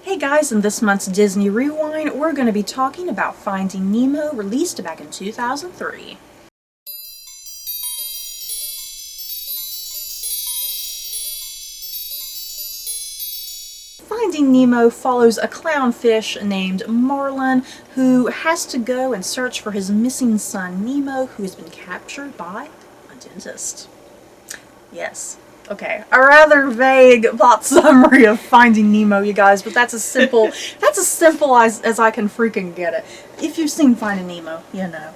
Hey guys, in this month's Disney Rewind, we're going to be talking about Finding Nemo, released back in 2003. Finding Nemo follows a clownfish named Marlin who has to go and search for his missing son Nemo, who has been captured by a dentist. Yes. Okay, a rather vague plot summary of Finding Nemo, you guys, but that's as simple as I can freaking get it. If you've seen Finding Nemo, you know.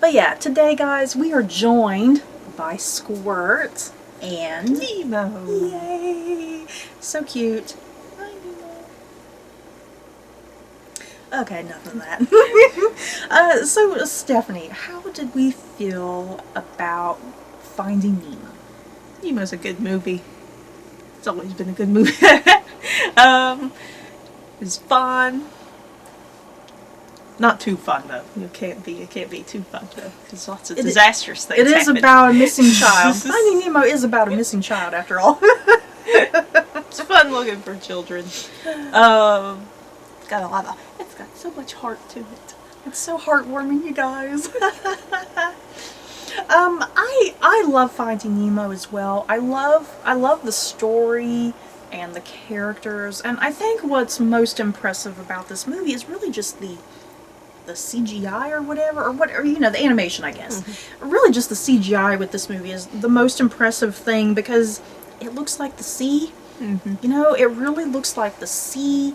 But yeah, today, guys, we are joined by Squirt and Nemo. Yay! So cute. Hi, Nemo. Okay, enough of that. So, Stephanie, how did we feel about Finding Nemo? Nemo's a good movie. It's always been a good movie. It's fun. Not too fun though. It can't be too fun though, because lots of disastrous things happen. It is about a missing child. Finding Nemo is about a missing child, after all. It's fun looking for children. It's got it's got so much heart to it. It's so heartwarming, you guys. I love Finding Nemo as well. I love the story and the characters, and I think what's most impressive about this movie is really just the CGI or you know, the animation, I guess. Mm-hmm. Really just the CGI with this movie is the most impressive thing, because it looks like the sea. Mm-hmm. You know, it really looks like the sea.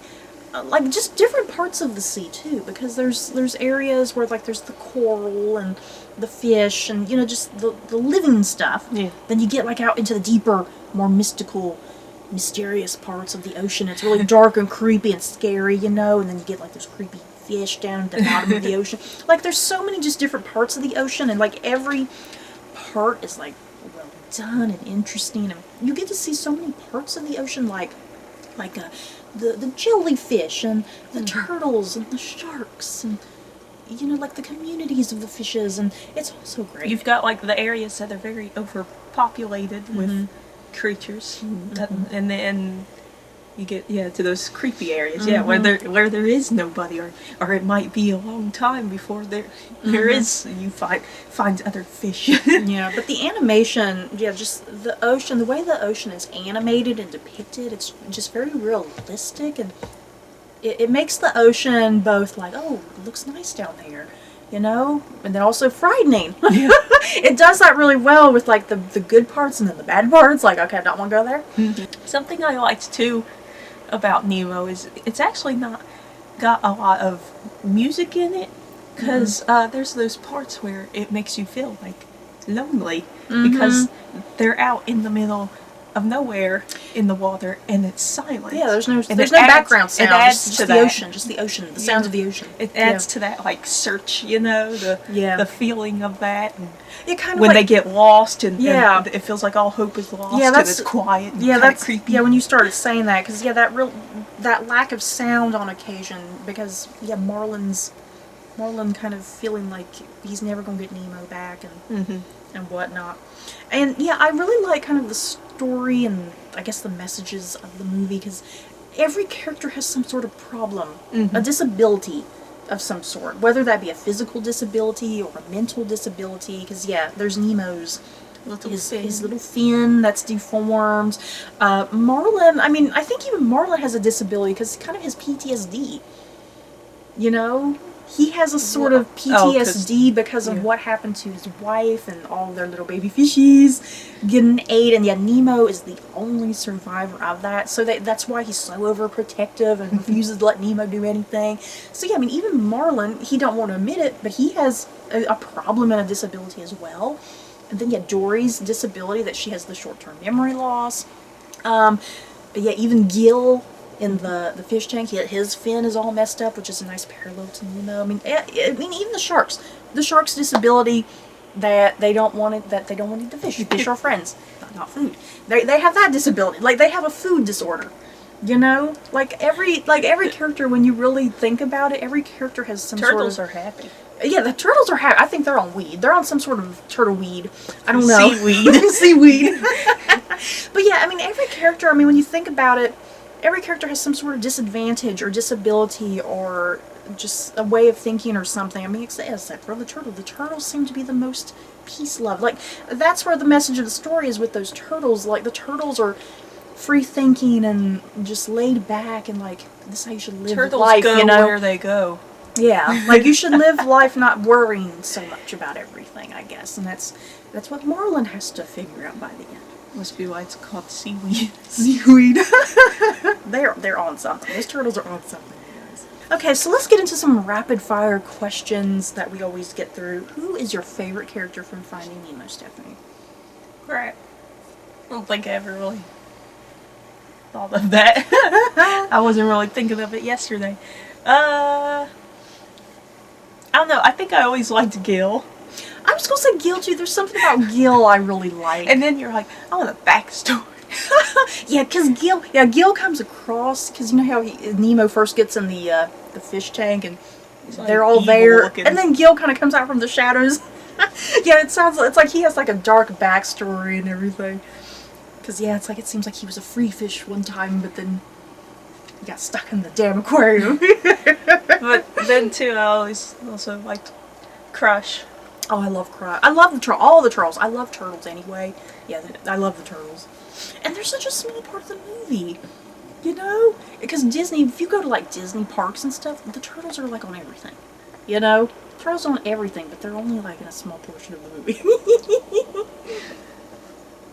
Like just different parts of the sea too, because there's areas where like there's the coral and the fish and, you know, just the living stuff. Yeah. Then you get like out into the deeper, more mystical, mysterious parts of the ocean. It's really dark and creepy and scary, you know, and then you get like those creepy fish down at the bottom of the ocean. Like there's so many just different parts of the ocean, and like every part is like well done and interesting, and you get to see so many parts of the ocean, like the jellyfish and the turtles and the sharks and, you know, like the communities of the fishes, and it's also great. You've got like the areas that are very overpopulated with creatures, and then you get to those creepy areas, where there is nobody, or it might be a long time before there is, you find other fish. Yeah, but the animation, just the ocean, the way the ocean is animated and depicted, it's just very realistic, and it makes the ocean both like, oh, it looks nice down there, you know, and then also frightening. Yeah. It does that really well with like the good parts and then the bad parts, like, okay, I don't want to go there. Mm-hmm. Something I liked too about Nemo is it's actually not got a lot of music in it, because there's those parts where it makes you feel like lonely, because they're out in the middle of nowhere in the water and it's silent. Yeah, there's no background sound. It adds just the ocean, the sounds of the ocean. It adds to that like search, you know, the feeling of that. And it kind of when they get lost and it feels like all hope is lost, and it's quiet and that's creepy. Yeah, when you started saying that, because that lack of sound on occasion, because Marlin kind of feeling like he's never gonna get Nemo back and whatnot. And yeah, I really like kind of the story and I guess the messages of the movie, because every character has some sort of problem, a disability of some sort, whether that be a physical disability or a mental disability, because there's Nemo's his little fin that's deformed. Marlin, I mean, I think even Marlin has a disability because kind of his PTSD, you know? He has a sort of PTSD because of what happened to his wife and all their little baby fishies getting ate, and Nemo is the only survivor of that, so that's why he's so overprotective and refuses to let Nemo do anything. So I mean, even Marlin, he don't want to admit it, but he has a problem and a disability as well. And then Dory's disability, that she has the short-term memory loss. But even Gil in the fish tank, his fin is all messed up, which is a nice parallel to Nemo. I mean, even the sharks' disability, that they don't want it, that they don't want to eat the fish. Fish are friends, not food. They have that disability, like they have a food disorder. You know, like every character, when you really think about it, every character has some Turtles sort of... are happy. Yeah, the turtles are happy. I think they're on weed. They're on some sort of turtle weed. I don't know. Seaweed. Seaweed. But I mean, every character, I mean, when you think about it, every character has some sort of disadvantage or disability or just a way of thinking or something. I mean, except for the turtle. The turtles seem to be the most peace-loved. Like, that's where the message of the story is with those turtles. Like, the turtles are free-thinking and just laid back and, like, this is how you should live Turtles life, go you know? where they go. Yeah, like, you should live life not worrying so much about everything, I guess. And that's what Marlin has to figure out by the end. Must be why it's called seaweed. Seaweed. They're on something. Those turtles are on something, guys. Okay, so let's get into some rapid fire questions that we always get through. Who is your favorite character from Finding Nemo, Stephanie? Right. I don't think I ever really thought of that. I wasn't really thinking of it yesterday. I don't know. I think I always liked Gil. I was gonna say Gil too. There's something about Gil I really like. And then you're like, I want a backstory. Yeah, because Gil comes across, because you know how Nemo first gets in the fish tank and Like they're all there, looking. and then Gil kind of comes out from the shadows. Yeah, it's like he has like a dark backstory and everything. Because yeah, it seems like he was a free fish one time, but then he got stuck in the damn aquarium. But then too, I always also liked Crush. Oh, I love I love all the turtles. I love turtles anyway. Yeah, I love the turtles. And they're such a small part of the movie, you know? Because Disney, if you go to like Disney parks and stuff, the turtles are like on everything, you know? Turtles on everything, but they're only like in a small portion of the movie.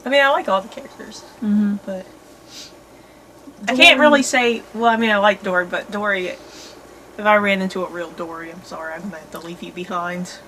I mean, I like all the characters, but I Dory. can't really say. Well, I mean, I like Dory, but Dory. If I ran into a real Dory, I'm sorry, I'm gonna have to leave you behind.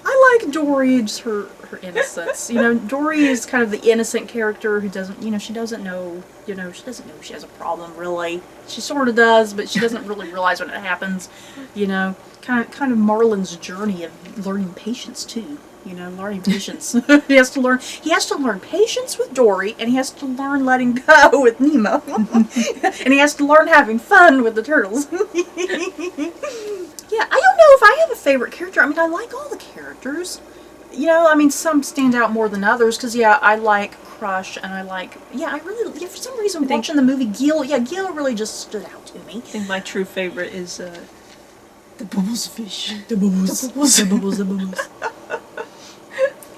I like Dory, just her innocence. You know, Dory is kind of the innocent character who doesn't, you know, she doesn't know she has a problem, really. She sort of does, but she doesn't really realize when it happens, you know. Kind of Marlin's journey of learning patience, too. You know, learning patience. He has to learn patience with Dory, and he has to learn letting go with Nemo. And he has to learn having fun with the turtles. Yeah, I don't know if I have a favorite character. I mean, I like all the characters. You know, I mean, some stand out more than others, because, yeah, I like Crush, and I like, for some reason, watching the movie, Gil really just stood out to me. I think my true favorite is the Bubbles fish. The bubbles.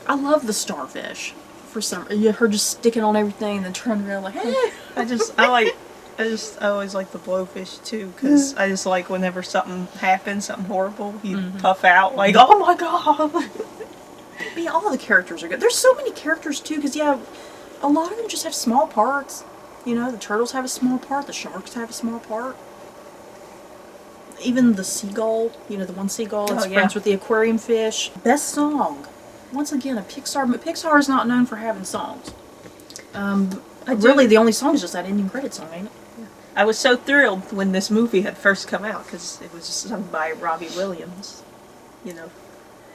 I love the starfish. For some, her just sticking on everything and then turning around like, hey. I always like the blowfish too, because I just like whenever something happens, something horrible, you puff out like, oh my god. But yeah, all the characters are good. There's so many characters too, because yeah, a lot of them just have small parts. You know, the turtles have a small part, the sharks have a small part. Even the seagull, you know, the one seagull is friends with the aquarium fish. Best song. Once again, Pixar is not known for having songs. Really, the only song is just that ending credit song, ain't it? I was so thrilled when this movie had first come out, because it was sung by Robbie Williams. You know.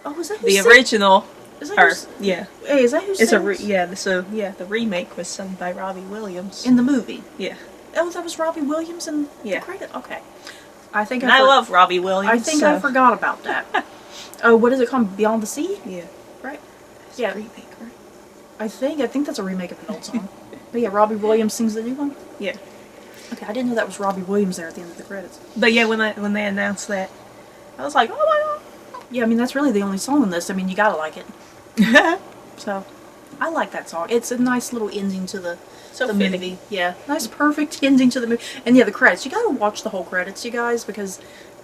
Oh, was that who the original? Is that her, who's, yeah. Hey, is that who sings? The remake was sung by Robbie Williams. In the movie? Yeah. Oh, that was Robbie Williams in the credit? Okay. I love Robbie Williams. I think I forgot about that. Oh, what is it called? Beyond the Sea? Yeah. Right? It's a remake, right? I think that's a remake of an old song. But yeah, Robbie Williams sings the new one? Yeah. Okay, I didn't know that was Robbie Williams there at the end of the credits. But yeah, when they announced that, I was like, oh my god. Yeah, I mean, that's really the only song in this. I mean, you gotta like it. So, I like that song. It's a nice little ending to the movie. Yeah, nice perfect ending to the movie. And yeah, the credits. You gotta watch the whole credits, you guys, because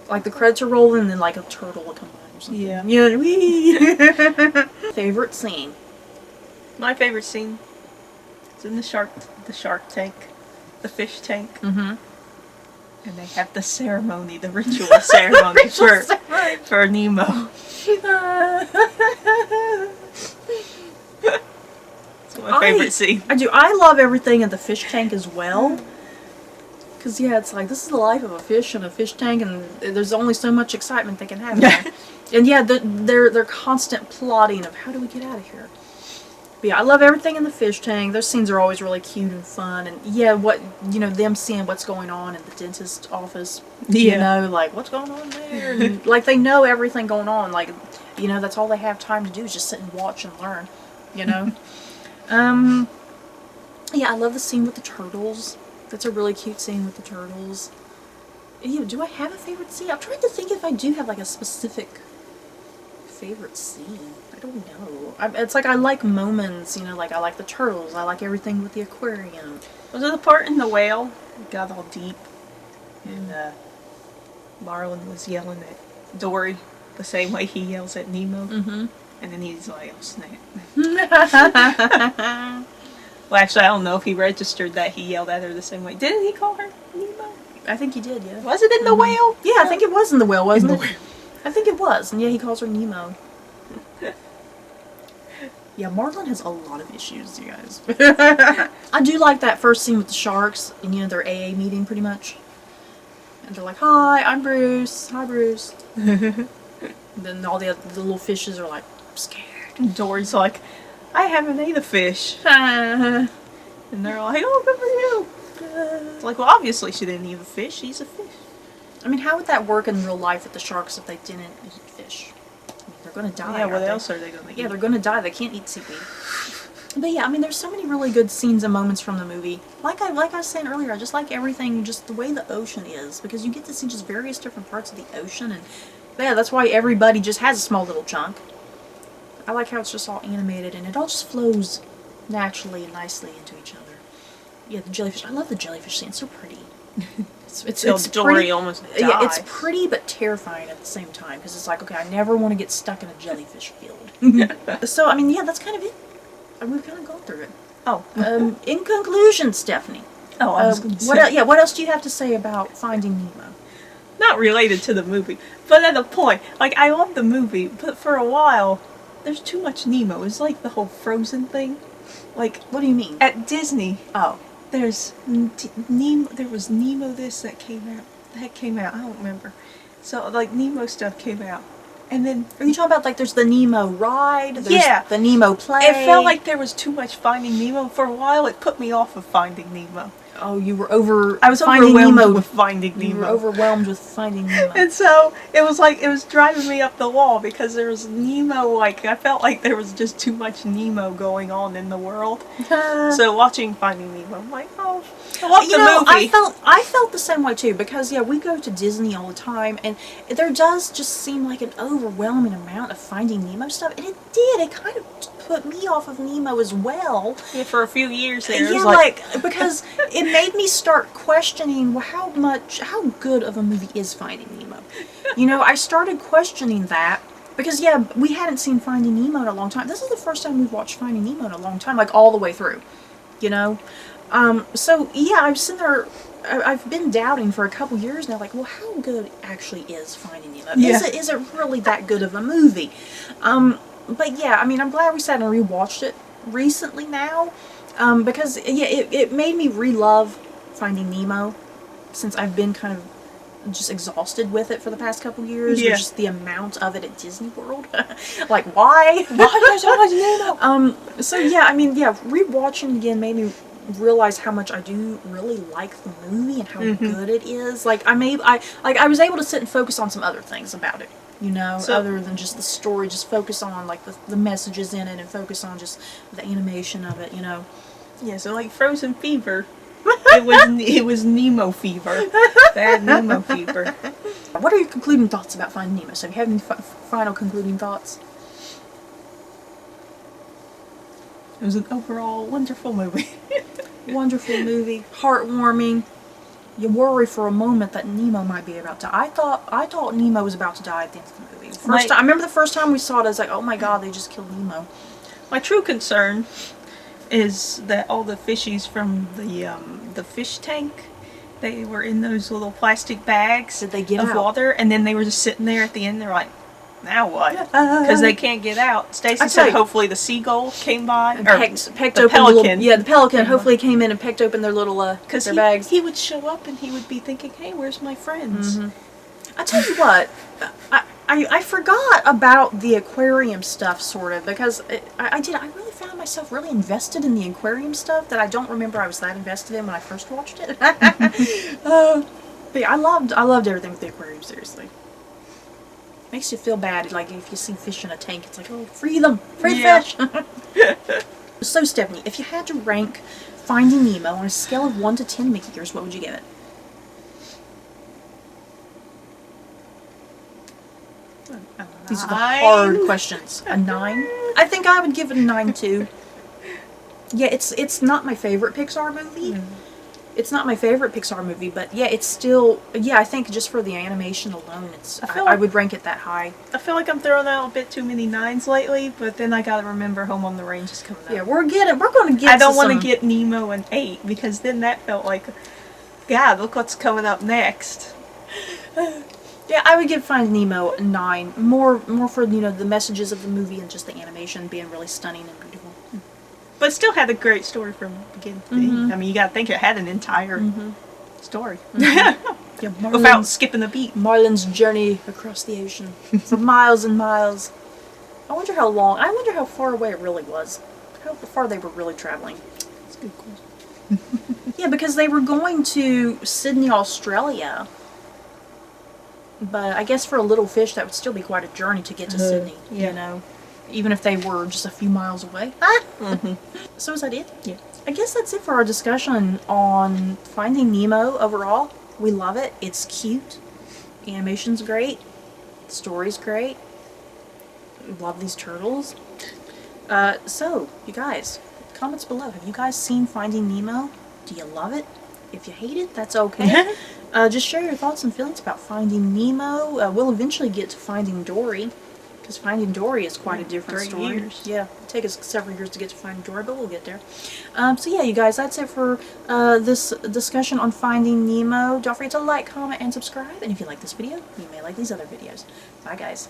like the credits are rolling and then like a turtle will come by or something. Yeah. Yeah. Wee. Favorite scene? My favorite scene is in the shark tank, the fish tank. Mm-hmm. And they have the ceremony, the ritual ceremony for Nemo. It's my favorite scene. I do. I love everything in the fish tank as well. Because, yeah, it's like, this is the life of a fish in a fish tank, and there's only so much excitement they can have in there. And, yeah, they're constant plotting of how do we get out of here. But, yeah, I love everything in the fish tank. Those scenes are always really cute and fun. And, yeah, them seeing what's going on in the dentist's office. Yeah. You know, like, what's going on there? And, like, they know everything going on. Like, you know, that's all they have time to do is just sit and watch and learn. You know? Yeah, I love the scene with the turtles. That's a really cute scene with the turtles. Do I have a favorite scene? I'm trying to think if I do have like a specific favorite scene. I don't know. It's like I like moments, like I like the turtles. I like everything with the aquarium. Was it the part in the whale? It got all deep. And Marlin was yelling at Dory the same way he yells at Nemo. Mm-hmm. And then he's like, oh snap. Well, actually, I don't know if he registered that he yelled at her the same way. Didn't he call her Nemo? I think he did, yeah. Was it in the whale? Yeah, I think it was in the whale, wasn't it? I think it was. And yeah, he calls her Nemo. Yeah, Marlin has a lot of issues, you guys. I do like that first scene with the sharks, and their AA meeting pretty much. And they're like, "Hi, I'm Bruce. Hi, Bruce." Then all the little fishes are like, "I'm scared." And Dory's like, I haven't ate a fish. And they're like, oh, good for you. It's like, well, obviously she didn't eat a fish. She's a fish. I mean, how would that work in real life with the sharks if they didn't eat fish? I mean, they're going to die. Yeah, what else are they going to eat? Yeah, they're going to die. They can't eat seaweed. But yeah, I mean, there's so many really good scenes and moments from the movie. Like I was saying earlier, I just like everything, just the way the ocean is, because you get to see just various different parts of the ocean, and yeah, that's why everybody just has a small little chunk. I like how it's just all animated, and it all just flows naturally and nicely into each other. Yeah, the jellyfish. I love the jellyfish scene. It's so pretty. It's Dory pretty, almost dies. Yeah, it's pretty but terrifying at the same time, because it's like, okay, I never want to get stuck in a jellyfish field. So, I mean, yeah, that's kind of it. We've kind of gone through it. Oh. In conclusion, Stephanie. Oh, I was going to say. What else do you have to say about Finding Nemo? Not related to the movie, but at a point. Like, I love the movie, but for a while, there's too much Nemo. It's like the whole Frozen thing. Like, what do you mean? At Disney, oh, there's Nemo. There was Nemo this that came out. That came out. I don't remember. So like Nemo stuff came out, and then are you talking about like there's the Nemo ride? There's yeah, the Nemo play. It felt like there was too much Finding Nemo for a while. It put me off of Finding Nemo. Oh, you were over. I was overwhelmed with Finding Nemo. You were overwhelmed with Finding Nemo. And so it was like it was driving me up the wall because there was Nemo. Like I felt like there was just too much Nemo going on in the world. So watching Finding Nemo, I'm like, oh, I love the movie. I felt the same way too, because yeah, we go to Disney all the time, and there does just seem like an overwhelming amount of Finding Nemo stuff, and it did. It kind of put me off of Nemo as well. Yeah, for a few years there. Yeah, like because it made me start questioning, well, how good of a movie is Finding Nemo? I started questioning that. Because, yeah, we hadn't seen Finding Nemo in a long time. This is the first time we've watched Finding Nemo in a long time, like, all the way through, So, yeah, I'm sitting there, I've been doubting for a couple years now, like, well, how good actually is Finding Nemo? Yeah. Is it really that good of a movie? But, yeah, I mean, I'm glad we sat and rewatched it recently now, because, yeah, it made me re-love Finding Nemo, since I've been kind of just exhausted with it for the past couple years. Yeah. Just the amount of it at Disney World. Like, why? Why there's so much Nemo? So yeah, I mean, yeah, rewatching it again made me realize how much I do really like the movie and how good it is. Like, I was able to sit and focus on some other things about it. Other than just the story, just focus on like the messages in it and focus on just the animation of it. Yeah, so like Frozen Fever. It was Nemo fever. Bad Nemo fever. What are your concluding thoughts about Finding Nemo? So, do you have any final concluding thoughts? It was an overall wonderful movie. Wonderful movie, heartwarming. You worry for a moment that Nemo might be about to. I thought Nemo was about to die at the end of the movie. I remember the first time we saw it, I was like, oh my god, they just killed Nemo. My true concern is that all the fishies from the fish tank, they were in those little plastic bags Did they get of out? Water, and then they were just sitting there at the end. They're like, now what? Because they can't get out. Stacie said hopefully the seagull came by and or pecked the open pelican. The pelican hopefully came in and pecked open their little their bags. He would show up and he would be thinking, hey, where's my friends? I tell you what, I forgot about the aquarium stuff, sort of, because I really found myself really invested in the aquarium stuff that I don't remember I was that invested in when I first watched it. But yeah, I loved everything with the aquarium, seriously. Makes you feel bad, like if you see fish in a tank, it's like, oh, free them! Free the fish! So Stephanie, if you had to rank Finding Nemo on a scale of 1 to 10 Mickey ears, what would you give it? These are the hard questions. A 9? I think I would give it a 9 too. Yeah, it's not my favorite Pixar movie. It's not my favorite Pixar movie, but yeah, it's still, yeah, I think just for the animation alone, I would rank it that high. I feel like I'm throwing out a bit too many 9s lately, but then I gotta remember Home on the Range is coming up. Yeah, we're gonna get I don't want to get Nemo an 8, because then that felt like, God, look what's coming up next. Yeah, I would give Finding Nemo a 9. More for, you know, the messages of the movie and just the animation being really stunning and beautiful. But it still had a great story from beginning to end. I mean, you gotta think it had an entire story. Yeah, without skipping a beat. Marlin's journey across the ocean for miles and miles. I wonder how far away it really was. How far they were really traveling. That's a good question. Yeah, because they were going to Sydney, Australia. But I guess for a little fish, that would still be quite a journey to get to Sydney, you know? Even if they were just a few miles away. So is that it? Yeah. I guess that's it for our discussion on Finding Nemo overall. We love it. It's cute. Animation's great. The story's great. We love these turtles. So, you guys, comments below. Have you guys seen Finding Nemo? Do you love it? If you hate it, that's okay. Just share your thoughts and feelings about Finding Nemo. We'll eventually get to Finding Dory. Because Finding Dory is quite a different story. Years. Yeah, it'll take us several years to get to Finding Dory, but we'll get there. So yeah, you guys, that's it for this discussion on Finding Nemo. Don't forget to like, comment, and subscribe. And if you like this video, you may like these other videos. Bye, guys.